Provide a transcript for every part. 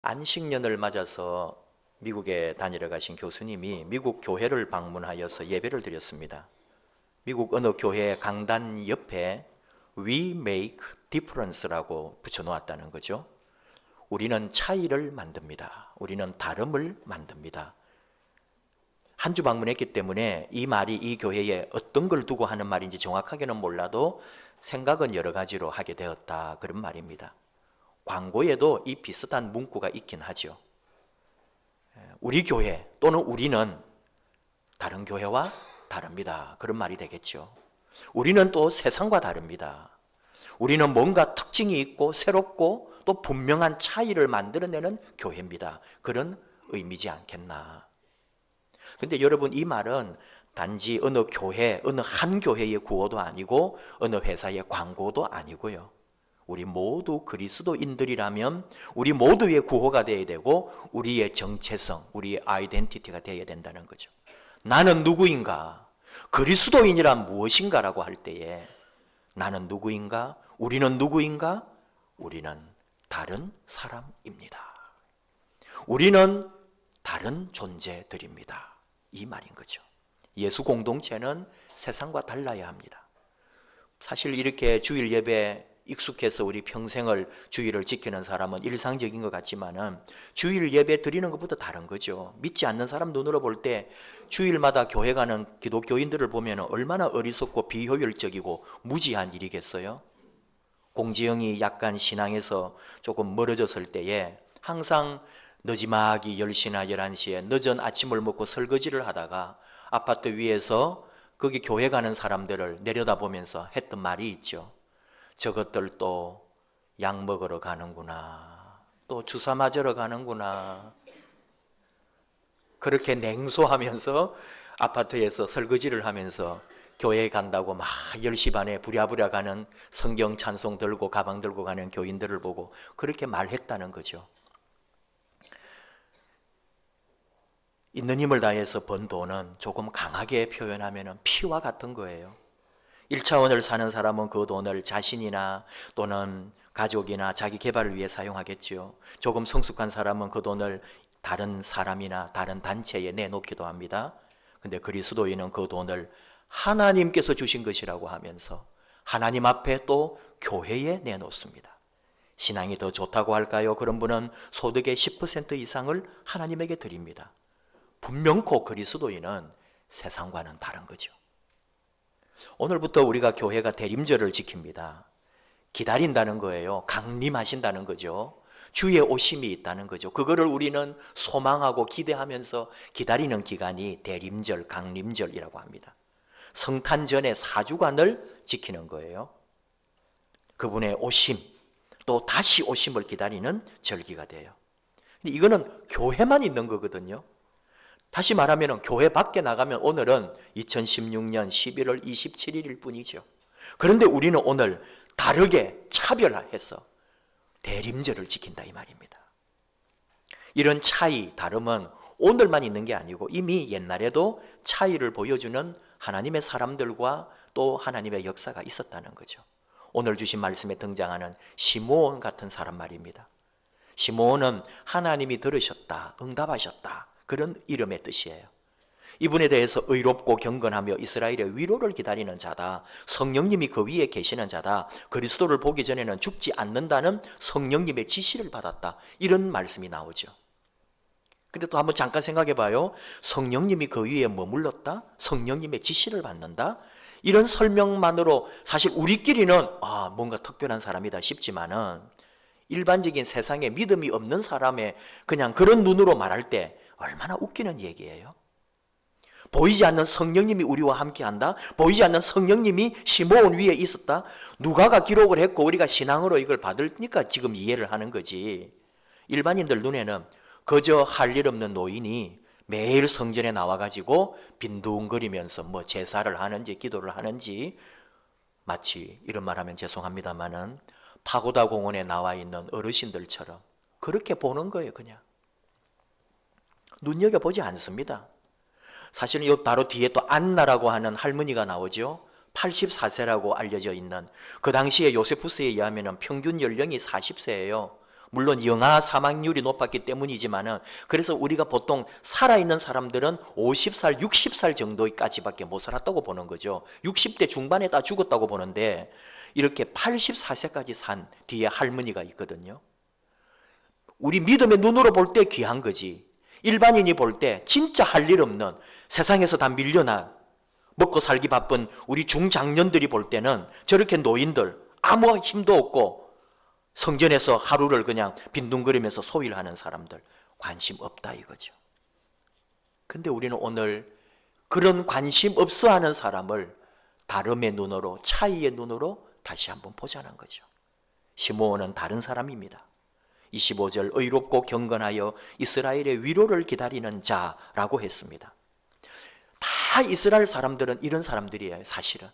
안식년을 맞아서 미국에 다니러 가신 교수님이 미국 교회를 방문하여서 예배를 드렸습니다. 미국 어느 교회 강단 옆에 We make difference라고 붙여놓았다는 거죠. 우리는 차이를 만듭니다. 우리는 다름을 만듭니다. 한 주 방문했기 때문에 이 말이 이 교회에 어떤 걸 두고 하는 말인지 정확하게는 몰라도 생각은 여러 가지로 하게 되었다. 그런 말입니다. 광고에도 이 비슷한 문구가 있긴 하죠. 우리 교회 또는 우리는 다른 교회와 다릅니다. 그런 말이 되겠죠. 우리는 또 세상과 다릅니다. 우리는 뭔가 특징이 있고 새롭고 또 분명한 차이를 만들어내는 교회입니다. 그런 의미지 않겠나. 근데 여러분, 이 말은 단지 어느 교회, 어느 한 교회의 구호도 아니고 어느 회사의 광고도 아니고요. 우리 모두 그리스도인들이라면 우리 모두의 구호가 되어야 되고 우리의 정체성, 우리의 아이덴티티가 되어야 된다는 거죠. 나는 누구인가? 그리스도인이란 무엇인가라고 할 때에 나는 누구인가? 우리는 누구인가? 우리는 다른 사람입니다. 우리는 다른 존재들입니다. 이 말인 거죠. 예수 공동체는 세상과 달라야 합니다. 사실 이렇게 주일 예배 익숙해서 우리 평생을 주일을 지키는 사람은 일상적인 것 같지만은 주일 예배 드리는 것보다 다른 거죠. 믿지 않는 사람 눈으로 볼 때 주일마다 교회 가는 기독교인들을 보면 얼마나 어리석고 비효율적이고 무지한 일이겠어요? 공지영이 약간 신앙에서 조금 멀어졌을 때에 항상 늦지막이 10시나 11시에 늦은 아침을 먹고 설거지를 하다가 아파트 위에서 거기 교회 가는 사람들을 내려다보면서 했던 말이 있죠. 저것들 또 약 먹으러 가는구나. 또 주사 맞으러 가는구나. 그렇게 냉소하면서 아파트에서 설거지를 하면서 교회에 간다고 막 10시 반에 부랴부랴 가는 성경 찬송 들고 가방 들고 가는 교인들을 보고 그렇게 말했다는 거죠. 있는 힘을 다해서 번 돈은 조금 강하게 표현하면 피와 같은 거예요. 1차원을 사는 사람은 그 돈을 자신이나 또는 가족이나 자기 개발을 위해 사용하겠지요. 조금 성숙한 사람은 그 돈을 다른 사람이나 다른 단체에 내놓기도 합니다. 근데 그리스도인은 그 돈을 하나님께서 주신 것이라고 하면서 하나님 앞에 또 교회에 내놓습니다. 신앙이 더 좋다고 할까요? 그런 분은 소득의 10% 이상을 하나님에게 드립니다. 분명코 그리스도인은 세상과는 다른 거죠. 오늘부터 우리가 교회가 대림절을 지킵니다. 기다린다는 거예요. 강림하신다는 거죠. 주의 오심이 있다는 거죠. 그거를 우리는 소망하고 기대하면서 기다리는 기간이 대림절, 강림절이라고 합니다. 성탄 전에 4주간을 지키는 거예요. 그분의 오심, 또 다시 오심을 기다리는 절기가 돼요. 근데 이거는 교회만 있는 거거든요. 다시 말하면 교회 밖에 나가면 오늘은 2016년 11월 27일일 뿐이죠. 그런데 우리는 오늘 다르게 차별화해서 대림절을 지킨다 이 말입니다. 이런 차이, 다름은 오늘만 있는 게 아니고 이미 옛날에도 차이를 보여주는 하나님의 사람들과 또 하나님의 역사가 있었다는 거죠. 오늘 주신 말씀에 등장하는 시므온 같은 사람 말입니다. 시므온은 하나님이 들으셨다, 응답하셨다. 그런 이름의 뜻이에요. 이분에 대해서 의롭고 경건하며 이스라엘의 위로를 기다리는 자다. 성령님이 그 위에 계시는 자다. 그리스도를 보기 전에는 죽지 않는다는 성령님의 지시를 받았다. 이런 말씀이 나오죠. 근데 또 한번 잠깐 생각해 봐요. 성령님이 그 위에 머물렀다? 성령님의 지시를 받는다? 이런 설명만으로 사실 우리끼리는 뭔가 특별한 사람이다 싶지만은 일반적인 세상에 믿음이 없는 사람의 그냥 그런 눈으로 말할 때 얼마나 웃기는 얘기예요. 보이지 않는 성령님이 우리와 함께한다. 보이지 않는 성령님이 시므온 위에 있었다. 누가가 기록을 했고 우리가 신앙으로 이걸 받으니까 지금 이해를 하는 거지. 일반인들 눈에는 그저 할 일 없는 노인이 매일 성전에 나와가지고 빈둥거리면서 뭐 제사를 하는지 기도를 하는지 마치 이런 말하면 죄송합니다마는 파고다 공원에 나와 있는 어르신들처럼 그렇게 보는 거예요. 그냥. 눈여겨보지 않습니다. 사실은 이 바로 뒤에 또 안나라고 하는 할머니가 나오죠. 84세라고 알려져 있는 그 당시에 요세푸스에 의하면 평균 연령이 40세예요. 물론 영아 사망률이 높았기 때문이지만은 그래서 우리가 보통 살아있는 사람들은 50살, 60살 정도까지밖에 못 살았다고 보는 거죠. 60대 중반에 다 죽었다고 보는데 이렇게 84세까지 산 뒤에 할머니가 있거든요. 우리 믿음의 눈으로 볼 때 귀한 거지. 일반인이 볼 때 진짜 할 일 없는 세상에서 다 밀려난 먹고 살기 바쁜 우리 중장년들이 볼 때는 저렇게 노인들 아무 힘도 없고 성전에서 하루를 그냥 빈둥거리면서 소일을 하는 사람들 관심 없다 이거죠. 근데 우리는 오늘 그런 관심 없어 하는 사람을 다름의 눈으로, 차이의 눈으로 다시 한번 보자는 거죠. 시므온은 다른 사람입니다. 25절 의롭고 경건하여 이스라엘의 위로를 기다리는 자라고 했습니다. 다 이스라엘 사람들은 이런 사람들이에요. 사실은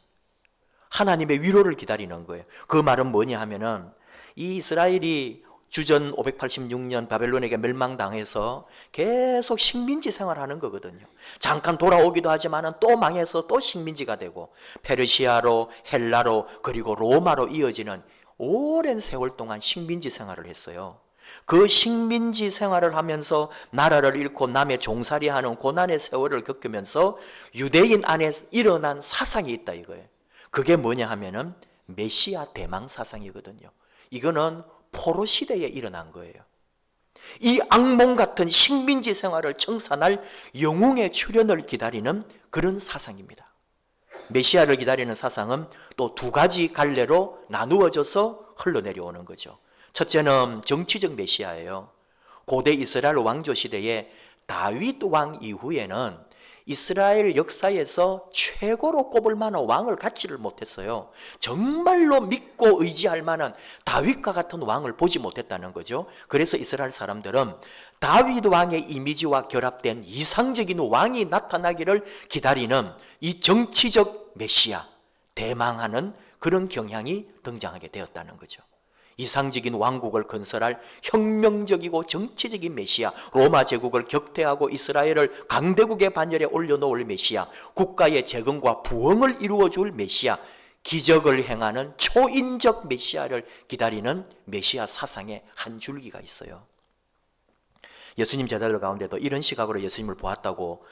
하나님의 위로를 기다리는 거예요. 그 말은 뭐냐 하면은 이 이스라엘이 주전 586년 바벨론에게 멸망당해서 계속 식민지 생활하는 거거든요. 잠깐 돌아오기도 하지만 또 망해서 또 식민지가 되고 페르시아로, 헬라로, 그리고 로마로 이어지는 오랜 세월 동안 식민지 생활을 했어요. 그 식민지 생활을 하면서 나라를 잃고 남의 종살이하는 고난의 세월을 겪으면서 유대인 안에 일어난 사상이 있다 이거예요. 그게 뭐냐 하면은 메시아 대망 사상이거든요. 이거는 포로 시대에 일어난 거예요. 이 악몽 같은 식민지 생활을 청산할 영웅의 출현을 기다리는 그런 사상입니다. 메시아를 기다리는 사상은 또 두 가지 갈래로 나누어져서 흘러내려오는 거죠. 첫째는 정치적 메시아예요. 고대 이스라엘 왕조 시대에 다윗 왕 이후에는 이스라엘 역사에서 최고로 꼽을 만한 왕을 갖지를 못했어요. 정말로 믿고 의지할 만한 다윗과 같은 왕을 보지 못했다는 거죠. 그래서 이스라엘 사람들은 다윗 왕의 이미지와 결합된 이상적인 왕이 나타나기를 기다리는 이 정치적 메시아, 대망하는 그런 경향이 등장하게 되었다는 거죠. 이상적인 왕국을 건설할 혁명적이고 정치적인 메시아, 로마 제국을 격퇴하고 이스라엘을 강대국의 반열에 올려놓을 메시아, 국가의 재건과 부흥을 이루어줄 메시아, 기적을 행하는 초인적 메시아를 기다리는 메시아 사상의 한 줄기가 있어요. 예수님 제자들 가운데도 이런 시각으로 예수님을 보았다고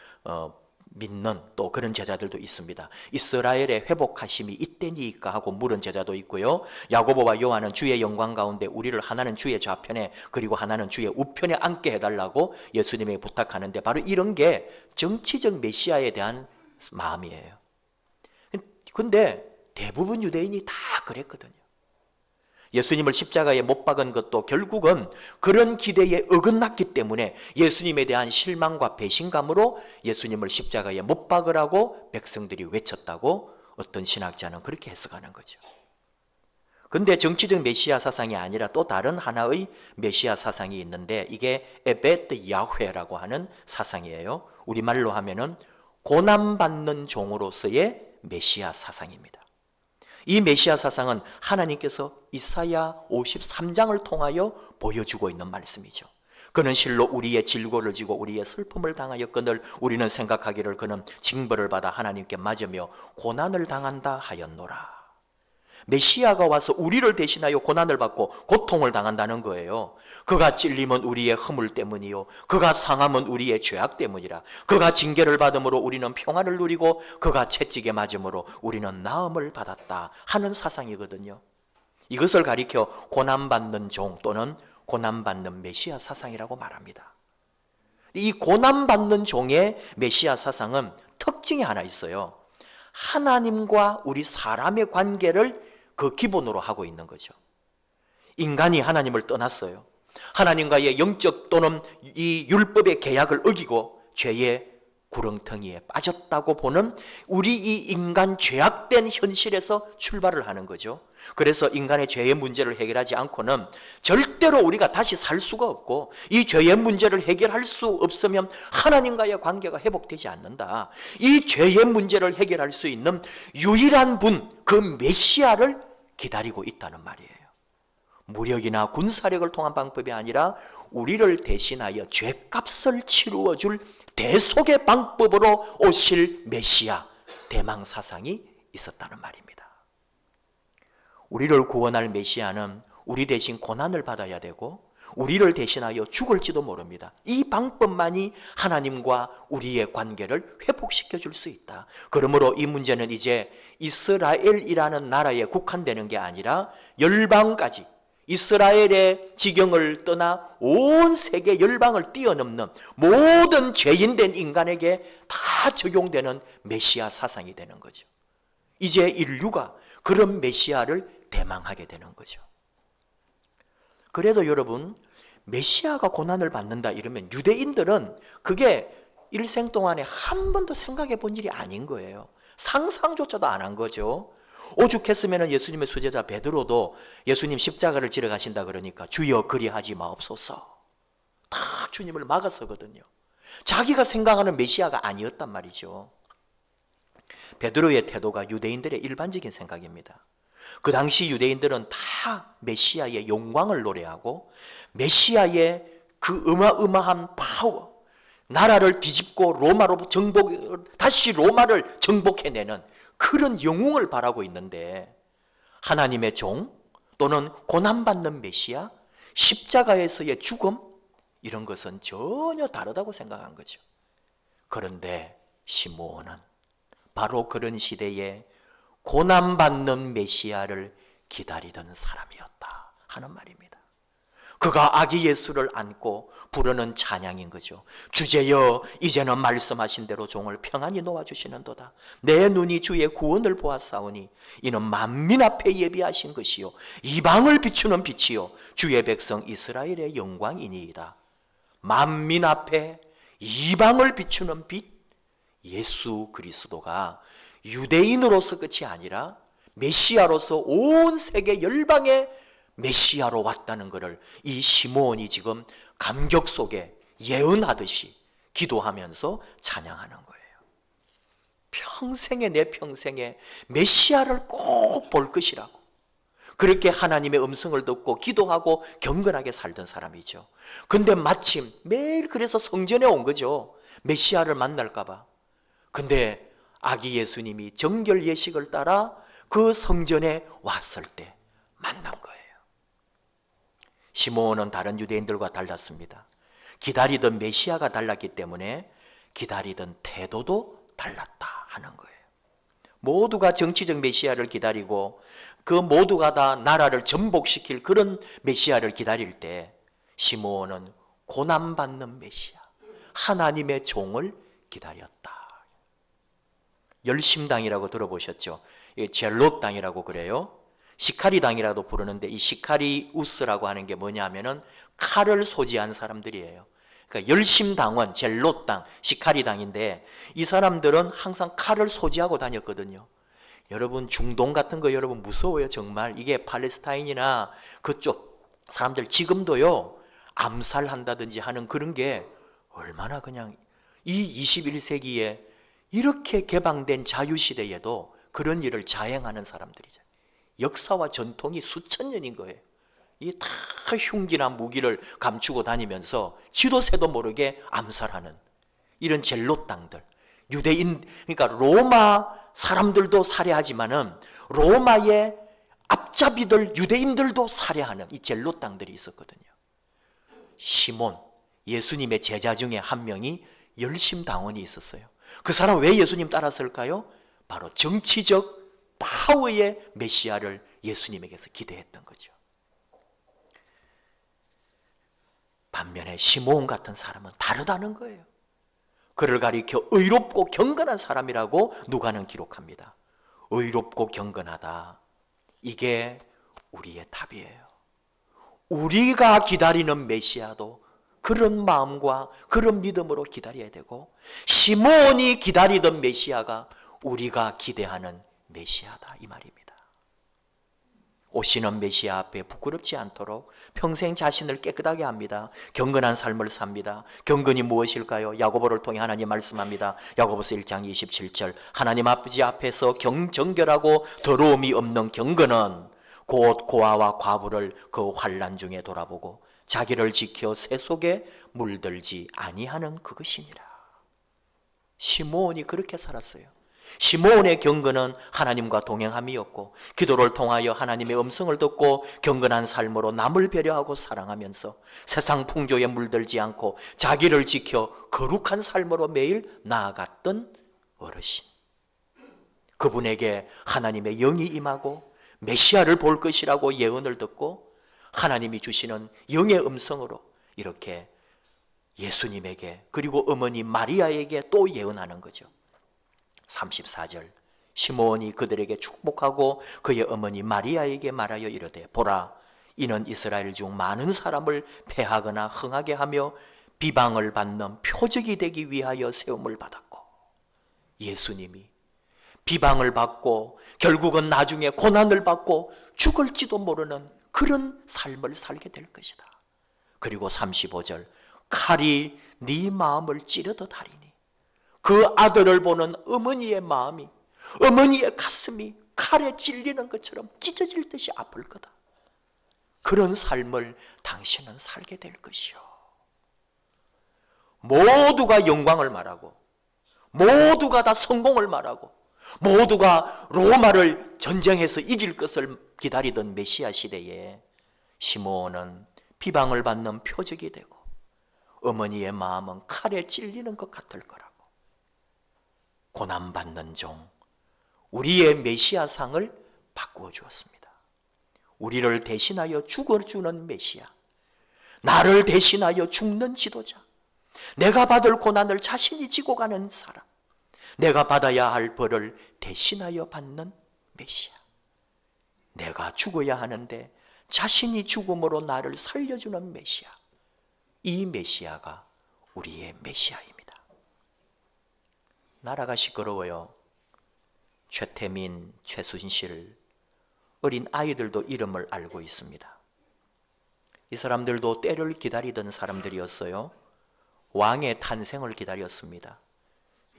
믿는 또 그런 제자들도 있습니다. 이스라엘의 회복하심이 이때니까 하고 물은 제자도 있고요. 야고보와 요한은 주의 영광 가운데 우리를 하나는 주의 좌편에 그리고 하나는 주의 우편에 앉게 해달라고 예수님에게 부탁하는데 바로 이런 게 정치적 메시아에 대한 마음이에요. 근데 대부분 유대인이 다 그랬거든요. 예수님을 십자가에 못 박은 것도 결국은 그런 기대에 어긋났기 때문에 예수님에 대한 실망과 배신감으로 예수님을 십자가에 못 박으라고 백성들이 외쳤다고 어떤 신학자는 그렇게 해석하는 거죠. 그런데 정치적 메시아 사상이 아니라 또 다른 하나의 메시아 사상이 있는데 이게 에벳 야훼라고 하는 사상이에요. 우리말로 하면은 고난받는 종으로서의 메시아 사상입니다. 이 메시아 사상은 하나님께서 이사야 53장을 통하여 보여주고 있는 말씀이죠. 그는 실로 우리의 질고를 지고 우리의 슬픔을 당하였거늘 우리는 생각하기를 그는 징벌을 받아 하나님께 맞으며 고난을 당한다 하였노라. 메시아가 와서 우리를 대신하여 고난을 받고 고통을 당한다는 거예요. 그가 찔림은 우리의 허물 때문이요 그가 상함은 우리의 죄악 때문이라. 그가 징계를 받음으로 우리는 평안을 누리고 그가 채찍에 맞음으로 우리는 나음을 받았다 하는 사상이거든요. 이것을 가리켜 고난받는 종 또는 고난받는 메시아 사상이라고 말합니다. 이 고난받는 종의 메시아 사상은 특징이 하나 있어요. 하나님과 우리 사람의 관계를 그 기본으로 하고 있는 거죠. 인간이 하나님을 떠났어요. 하나님과의 영적 또는 이 율법의 계약을 어기고 죄의 구렁텅이에 빠졌다고 보는 우리 이 인간 죄악된 현실에서 출발을 하는 거죠. 그래서 인간의 죄의 문제를 해결하지 않고는 절대로 우리가 다시 살 수가 없고 이 죄의 문제를 해결할 수 없으면 하나님과의 관계가 회복되지 않는다. 이 죄의 문제를 해결할 수 있는 유일한 분, 그 메시아를 기다리고 있다는 말이에요. 무력이나 군사력을 통한 방법이 아니라 우리를 대신하여 죄값을 치루어 줄 대속의 방법으로 오실 메시아, 대망 사상이 있었다는 말입니다. 우리를 구원할 메시아는 우리 대신 고난을 받아야 되고 우리를 대신하여 죽을지도 모릅니다. 이 방법만이 하나님과 우리의 관계를 회복시켜 줄 수 있다. 그러므로 이 문제는 이제 이스라엘이라는 나라에 국한되는 게 아니라 열방까지, 이스라엘의 지경을 떠나 온 세계 열방을 뛰어넘는 모든 죄인된 인간에게 다 적용되는 메시아 사상이 되는 거죠. 이제 인류가 그런 메시아를 대망하게 되는 거죠. 그래도 여러분, 메시아가 고난을 받는다 이러면 유대인들은 그게 일생 동안에 한 번도 생각해 본 일이 아닌 거예요. 상상조차도 안 한 거죠. 오죽했으면 예수님의 수제자 베드로도 예수님 십자가를 지러 가신다 그러니까 주여 그리하지 마옵소서. 다 주님을 막았었거든요. 자기가 생각하는 메시아가 아니었단 말이죠. 베드로의 태도가 유대인들의 일반적인 생각입니다. 그 당시 유대인들은 다 메시아의 영광을 노래하고 메시아의 그 어마어마한 파워, 나라를 뒤집고 다시 로마를 정복해내는 그런 영웅을 바라고 있는데 하나님의 종 또는 고난받는 메시아, 십자가에서의 죽음 이런 것은 전혀 다르다고 생각한 거죠. 그런데 시므온은 바로 그런 시대에 고난받는 메시아를 기다리던 사람이었다 하는 말입니다. 그가 아기 예수를 안고 부르는 찬양인 거죠. 주제여 이제는 말씀하신 대로 종을 평안히 놓아주시는도다. 내 눈이 주의 구원을 보았사오니 이는 만민 앞에 예비하신 것이요 이방을 비추는 빛이요 주의 백성 이스라엘의 영광이니이다. 만민 앞에 이방을 비추는 빛, 예수 그리스도가 유대인으로서 끝이 아니라 메시아로서 온 세계 열방의 메시아로 왔다는 것을 이 시므온이 지금 감격 속에 예언하듯이 기도하면서 찬양하는 거예요. 평생에 내 평생에 메시아를 꼭 볼 것이라고 그렇게 하나님의 음성을 듣고 기도하고 경건하게 살던 사람이죠. 근데 마침 매일 그래서 성전에 온 거죠. 메시아를 만날까 봐. 근데 아기 예수님이 정결 예식을 따라 그 성전에 왔을 때 만난 거예요. 시므온은 다른 유대인들과 달랐습니다. 기다리던 메시아가 달랐기 때문에 기다리던 태도도 달랐다 하는 거예요. 모두가 정치적 메시아를 기다리고 그 모두가 다 나라를 전복시킬 그런 메시아를 기다릴 때 시므온은 고난받는 메시아, 하나님의 종을 기다렸다. 열심당이라고 들어보셨죠? 젤롯 당이라고 그래요. 시카리 당이라도 부르는데 이 시카리우스라고 하는 게 뭐냐면은 칼을 소지한 사람들이에요. 그러니까 열심당원, 젤롯 당, 시카리 당인데 이 사람들은 항상 칼을 소지하고 다녔거든요. 여러분 중동 같은 거 여러분 무서워요 정말. 이게 팔레스타인이나 그쪽 사람들 지금도요 암살한다든지 하는 그런 게 얼마나 그냥 이 21세기에 이렇게 개방된 자유시대에도 그런 일을 자행하는 사람들이죠. 역사와 전통이 수천 년인 거예요. 이 다 흉기나 무기를 감추고 다니면서 지도새도 모르게 암살하는 이런 젤롯 당들. 유대인, 그러니까 로마 사람들도 살해하지만은 로마의 앞잡이들, 유대인들도 살해하는 이 젤롯 당들이 있었거든요. 시몬, 예수님의 제자 중에 한 명이 열심당원이 있었어요. 그 사람 왜 예수님 따랐을까요? 바로 정치적 파워의 메시아를 예수님에게서 기대했던 거죠. 반면에 시므온 같은 사람은 다르다는 거예요. 그를 가리켜 의롭고 경건한 사람이라고 누가는 기록합니다. 의롭고 경건하다. 이게 우리의 답이에요. 우리가 기다리는 메시아도 그런 마음과 그런 믿음으로 기다려야 되고 시므온이 기다리던 메시아가 우리가 기대하는 메시아다 이 말입니다. 오시는 메시아 앞에 부끄럽지 않도록 평생 자신을 깨끗하게 합니다. 경건한 삶을 삽니다. 경건이 무엇일까요? 야고보를 통해 하나님 말씀합니다. 야고보서 1장 27절 하나님 아버지 앞에서 정결하고 더러움이 없는 경건은 곧 고아와 과부를 그 환난 중에 돌아보고 자기를 지켜 새 속에 물들지 아니하는 그것이니라. 시므온이 그렇게 살았어요. 시므온의 경건은 하나님과 동행함이었고 기도를 통하여 하나님의 음성을 듣고 경건한 삶으로 남을 배려하고 사랑하면서 세상 풍조에 물들지 않고 자기를 지켜 거룩한 삶으로 매일 나아갔던 어르신. 그분에게 하나님의 영이 임하고 메시아를 볼 것이라고 예언을 듣고 하나님이 주시는 영의 음성으로 이렇게 예수님에게 그리고 어머니 마리아에게 또 예언하는 거죠. 34절 시므온이 그들에게 축복하고 그의 어머니 마리아에게 말하여 이르되 보라 이는 이스라엘 중 많은 사람을 패하거나 흥하게 하며 비방을 받는 표적이 되기 위하여 세움을 받았고 예수님이 비방을 받고 결국은 나중에 고난을 받고 죽을지도 모르는 그런 삶을 살게 될 것이다. 그리고 35절 칼이 네 마음을 찌르듯 하리니 그 아들을 보는 어머니의 마음이 어머니의 가슴이 칼에 찔리는 것처럼 찢어질 듯이 아플 거다. 그런 삶을 당신은 살게 될 것이요. 모두가 영광을 말하고 모두가 다 성공을 말하고 모두가 로마를 전쟁해서 이길 것을 기다리던 메시아 시대에 시므온은 비방을 받는 표적이 되고 어머니의 마음은 칼에 찔리는 것 같을 거라고. 고난받는 종, 우리의 메시아상을 바꾸어 주었습니다. 우리를 대신하여 죽어주는 메시아, 나를 대신하여 죽는 지도자, 내가 받을 고난을 자신이 지고 가는 사람, 내가 받아야 할 벌을 대신하여 받는 메시아. 내가 죽어야 하는데 자신이 죽음으로 나를 살려주는 메시아. 이 메시아가 우리의 메시아입니다. 나라가 시끄러워요. 최태민, 최순실, 어린 아이들도 이름을 알고 있습니다. 이 사람들도 때를 기다리던 사람들이었어요. 왕의 탄생을 기다렸습니다.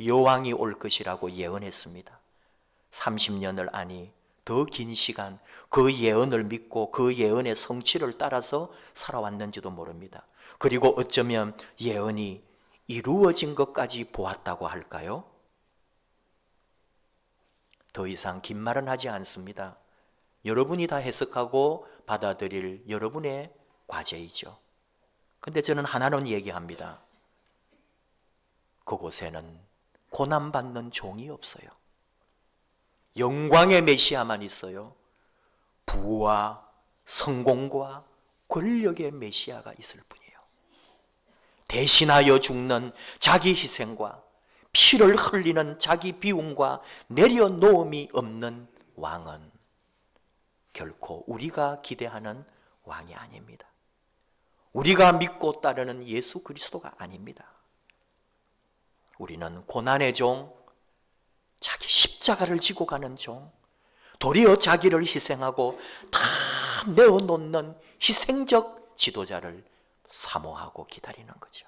여왕이 올 것이라고 예언했습니다. 30년을 아니 더 긴 시간 그 예언을 믿고 그 예언의 성취를 따라서 살아왔는지도 모릅니다. 그리고 어쩌면 예언이 이루어진 것까지 보았다고 할까요? 더 이상 긴 말은 하지 않습니다. 여러분이 다 해석하고 받아들일 여러분의 과제이죠. 근데 저는 하나는 얘기합니다. 그곳에는 고난받는 종이 없어요. 영광의 메시아만 있어요. 부와 성공과 권력의 메시아가 있을 뿐이에요. 대신하여 죽는 자기 희생과 피를 흘리는 자기 비움과 내려놓음이 없는 왕은 결코 우리가 기대하는 왕이 아닙니다. 우리가 믿고 따르는 예수 그리스도가 아닙니다. 우리는 고난의 종, 자기 십자가를 지고 가는 종, 도리어 자기를 희생하고 다 내어놓는 희생적 지도자를 사모하고 기다리는 거죠.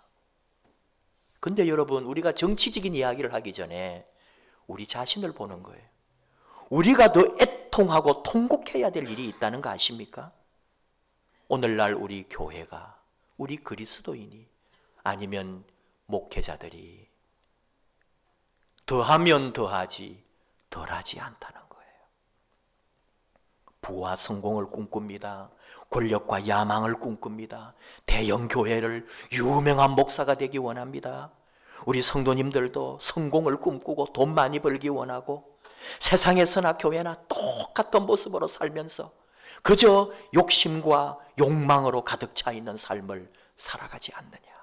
근데 여러분, 우리가 정치적인 이야기를 하기 전에 우리 자신을 보는 거예요. 우리가 더 애통하고 통곡해야 될 일이 있다는 거 아십니까? 오늘날 우리 교회가, 우리 그리스도인이 아니면 목회자들이 더하면 더하지 덜하지 않다는 거예요. 부와 성공을 꿈꿉니다. 권력과 야망을 꿈꿉니다. 대형 교회를 유명한 목사가 되기 원합니다. 우리 성도님들도 성공을 꿈꾸고 돈 많이 벌기 원하고 세상에서나 교회나 똑같은 모습으로 살면서 그저 욕심과 욕망으로 가득 차 있는 삶을 살아가지 않느냐.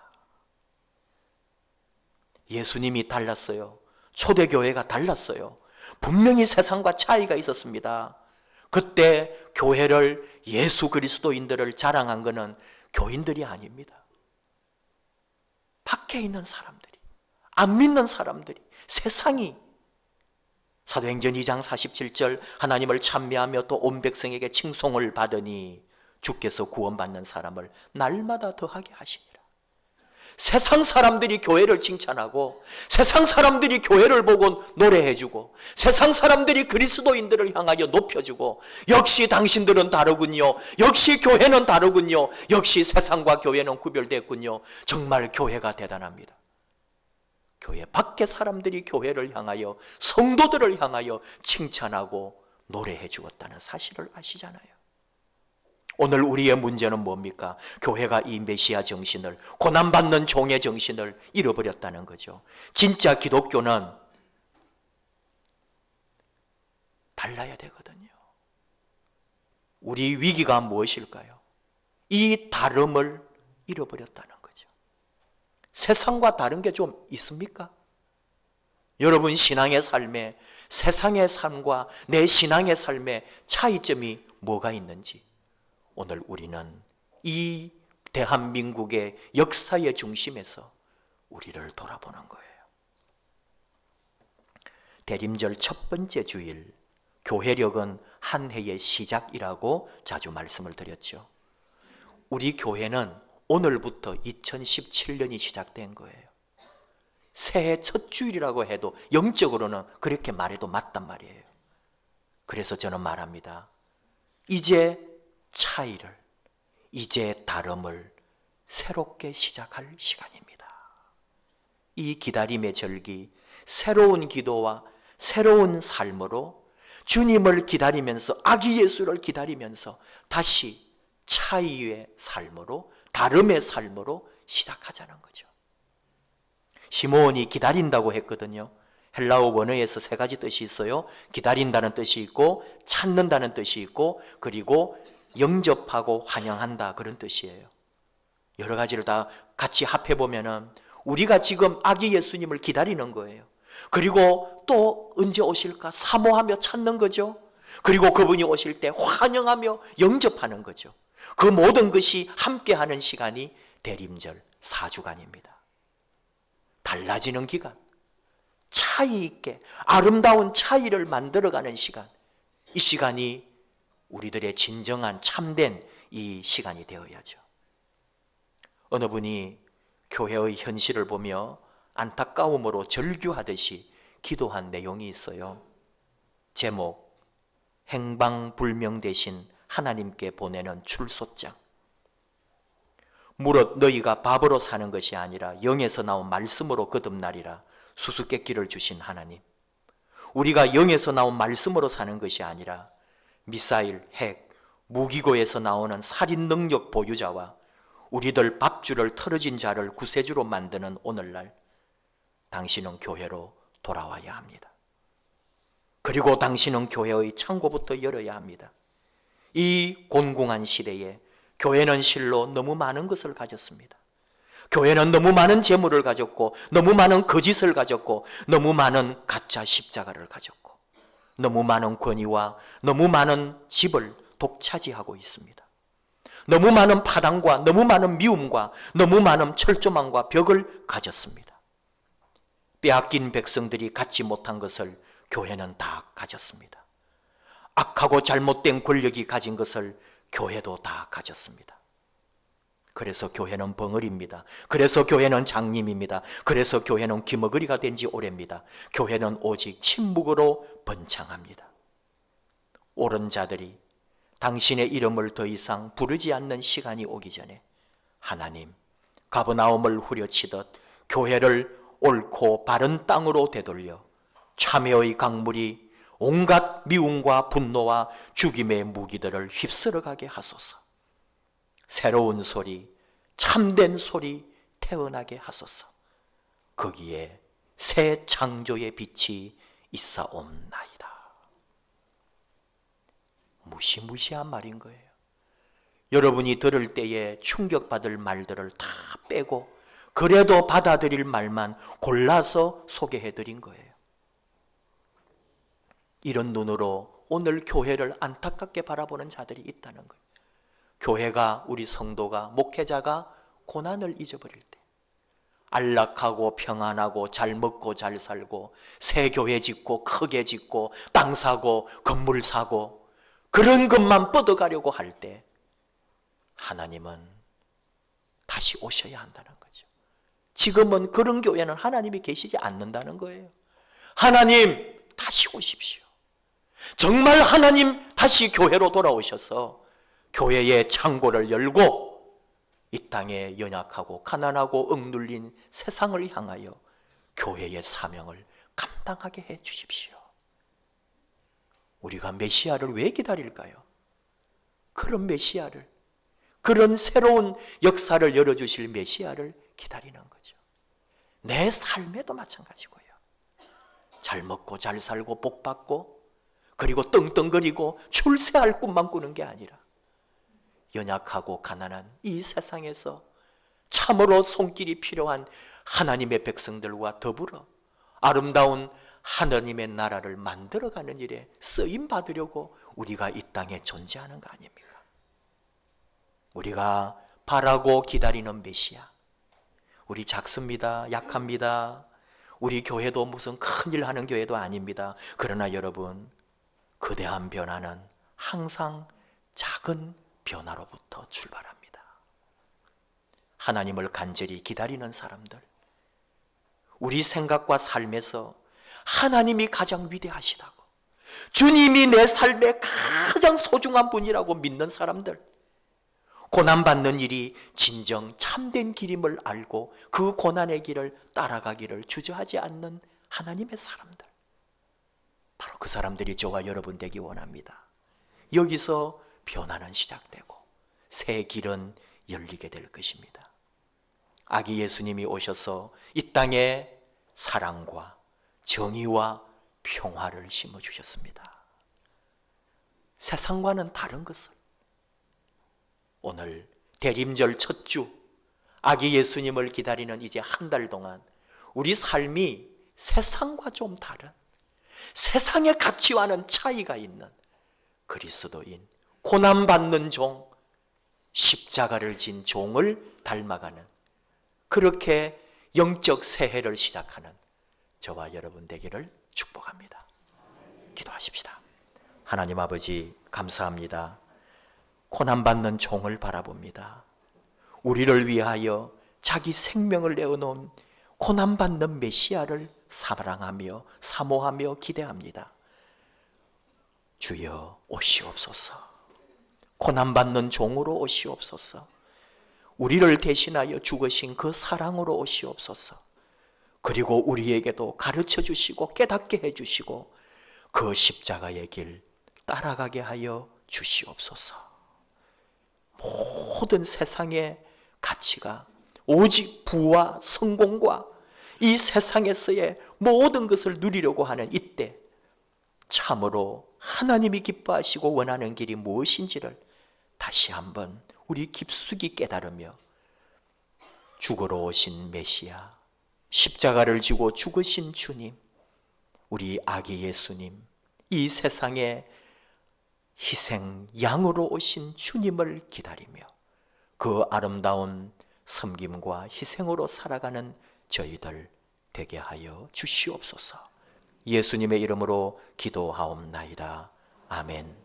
예수님이 달랐어요. 초대교회가 달랐어요. 분명히 세상과 차이가 있었습니다. 그때 교회를, 예수 그리스도인들을 자랑한 것은 교인들이 아닙니다. 밖에 있는 사람들이, 안 믿는 사람들이, 세상이. 사도행전 2장 47절 하나님을 찬미하며 또 온 백성에게 칭송을 받으니 주께서 구원받는 사람을 날마다 더하게 하시니라. 세상 사람들이 교회를 칭찬하고 세상 사람들이 교회를 보고 노래해주고 세상 사람들이 그리스도인들을 향하여 높여주고 역시 당신들은 다르군요. 역시 교회는 다르군요. 역시 세상과 교회는 구별됐군요. 정말 교회가 대단합니다. 교회 밖에 사람들이 교회를 향하여 성도들을 향하여 칭찬하고 노래해 주었다는 사실을 아시잖아요. 오늘 우리의 문제는 뭡니까? 교회가 이 메시아 정신을, 고난받는 종의 정신을 잃어버렸다는 거죠. 진짜 기독교는 달라야 되거든요. 우리 위기가 무엇일까요? 이 다름을 잃어버렸다는 거죠. 세상과 다른 게 좀 있습니까? 여러분 신앙의 삶에, 세상의 삶과 내 신앙의 삶에 차이점이 뭐가 있는지 오늘 우리는 이 대한민국의 역사의 중심에서 우리를 돌아보는 거예요. 대림절 첫 번째 주일, 교회력은 한 해의 시작이라고 자주 말씀을 드렸죠. 우리 교회는 오늘부터 2017년이 시작된 거예요. 새해 첫 주일이라고 해도 영적으로는 그렇게 말해도 맞단 말이에요. 그래서 저는 말합니다. 이제 차이를, 이제 다름을 새롭게 시작할 시간입니다. 이 기다림의 절기, 새로운 기도와 새로운 삶으로 주님을 기다리면서, 아기 예수를 기다리면서 다시 차이의 삶으로, 다름의 삶으로 시작하자는 거죠. 시므온이 기다린다고 했거든요. 헬라어 원어에서 세 가지 뜻이 있어요. 기다린다는 뜻이 있고, 찾는다는 뜻이 있고, 그리고 영접하고 환영한다, 그런 뜻이에요. 여러 가지를 다 같이 합해보면은 우리가 지금 아기 예수님을 기다리는 거예요. 그리고 또 언제 오실까 사모하며 찾는 거죠. 그리고 그분이 오실 때 환영하며 영접하는 거죠. 그 모든 것이 함께하는 시간이 대림절 4주간입니다. 달라지는 기간, 차이 있게 아름다운 차이를 만들어가는 시간, 이 시간이 우리들의 진정한 참된 이 시간이 되어야죠. 어느 분이 교회의 현실을 보며 안타까움으로 절규하듯이 기도한 내용이 있어요. 제목, 행방불명 대신 하나님께 보내는 출소장. 무릇 너희가 밥으로 사는 것이 아니라 영에서 나온 말씀으로 거듭나리라. 수수께끼를 주신 하나님. 우리가 영에서 나온 말씀으로 사는 것이 아니라 미사일, 핵, 무기고에서 나오는 살인 능력 보유자와 우리들 밥줄을 털어진 자를 구세주로 만드는 오늘날 당신은 교회로 돌아와야 합니다. 그리고 당신은 교회의 창고부터 열어야 합니다. 이 곤궁한 시대에 교회는 실로 너무 많은 것을 가졌습니다. 교회는 너무 많은 재물을 가졌고, 너무 많은 거짓을 가졌고, 너무 많은 가짜 십자가를 가졌고, 너무 많은 권위와 너무 많은 집을 독차지하고 있습니다. 너무 많은 파당과 너무 많은 미움과 너무 많은 철조망과 벽을 가졌습니다. 빼앗긴 백성들이 갖지 못한 것을 교회는 다 가졌습니다. 악하고 잘못된 권력이 가진 것을 교회도 다 가졌습니다. 그래서 교회는 벙어리입니다. 그래서 교회는 장님입니다. 그래서 교회는 기머거리가 된 지 오래입니다. 교회는 오직 침묵으로 번창합니다. 옳은 자들이 당신의 이름을 더 이상 부르지 않는 시간이 오기 전에 하나님, 가버나움을 후려치듯 교회를 옳고 바른 땅으로 되돌려 참회의 강물이 온갖 미움과 분노와 죽임의 무기들을 휩쓸어가게 하소서. 새로운 소리, 참된 소리 태어나게 하소서. 거기에 새 창조의 빛이 있사옵나이다. 무시무시한 말인 거예요. 여러분이 들을 때에 충격받을 말들을 다 빼고 그래도 받아들일 말만 골라서 소개해드린 거예요. 이런 눈으로 오늘 교회를 안타깝게 바라보는 자들이 있다는 거예요. 교회가, 우리 성도가, 목회자가 고난을 잊어버릴 때, 안락하고 평안하고 잘 먹고 잘 살고 새 교회 짓고 크게 짓고 땅 사고 건물 사고 그런 것만 뻗어가려고 할 때 하나님은 다시 오셔야 한다는 거죠. 지금은 그런 교회는 하나님이 계시지 않는다는 거예요. 하나님 다시 오십시오. 정말 하나님 다시 교회로 돌아오셔서 교회의 창고를 열고 이 땅에 연약하고 가난하고 억눌린 세상을 향하여 교회의 사명을 감당하게 해 주십시오. 우리가 메시아를 왜 기다릴까요? 그런 메시아를, 그런 새로운 역사를 열어주실 메시아를 기다리는 거죠. 내 삶에도 마찬가지고요. 잘 먹고 잘 살고 복 받고 그리고 떵떵거리고 출세할 꿈만 꾸는 게 아니라 연약하고 가난한 이 세상에서 참으로 손길이 필요한 하나님의 백성들과 더불어 아름다운 하나님의 나라를 만들어가는 일에 쓰임 받으려고 우리가 이 땅에 존재하는 거 아닙니까? 우리가 바라고 기다리는 메시아. 우리 작습니다. 약합니다. 우리 교회도 무슨 큰일 하는 교회도 아닙니다. 그러나 여러분, 거대한 변화는 항상 작은 변화로부터 출발합니다. 하나님을 간절히 기다리는 사람들, 우리 생각과 삶에서 하나님이 가장 위대하시다고, 주님이 내 삶의 가장 소중한 분이라고 믿는 사람들, 고난받는 일이 진정 참된 길임을 알고 그 고난의 길을 따라가기를 주저하지 않는 하나님의 사람들, 바로 그 사람들이 저와 여러분 되기 원합니다. 여기서 변화는 시작되고 새 길은 열리게 될 것입니다. 아기 예수님이 오셔서 이 땅에 사랑과 정의와 평화를 심어주셨습니다. 세상과는 다른 것을, 오늘 대림절 첫 주 아기 예수님을 기다리는 이제 한 달 동안 우리 삶이 세상과 좀 다른, 세상의 가치와는 차이가 있는 그리스도인, 고난받는 종, 십자가를 진 종을 닮아가는, 그렇게 영적 새해를 시작하는 저와 여러분 되기를 축복합니다. 기도하십시다. 하나님 아버지, 감사합니다. 고난받는 종을 바라봅니다. 우리를 위하여 자기 생명을 내어놓은 고난받는 메시아를 사랑하며 사모하며 기대합니다. 주여 오시옵소서. 고난받는 종으로 오시옵소서. 우리를 대신하여 죽으신 그 사랑으로 오시옵소서. 그리고 우리에게도 가르쳐 주시고 깨닫게 해주시고 그 십자가의 길 따라가게 하여 주시옵소서. 모든 세상의 가치가 오직 부와 성공과 이 세상에서의 모든 것을 누리려고 하는 이때, 참으로 하나님이 기뻐하시고 원하는 길이 무엇인지를 다시 한번 우리 깊숙이 깨달으며 죽으러 오신 메시아, 십자가를 지고 죽으신 주님, 우리 아기 예수님, 이 세상에 희생 양으로 오신 주님을 기다리며 그 아름다운 섬김과 희생으로 살아가는 저희들 되게 하여 주시옵소서. 예수님의 이름으로 기도하옵나이다. 아멘.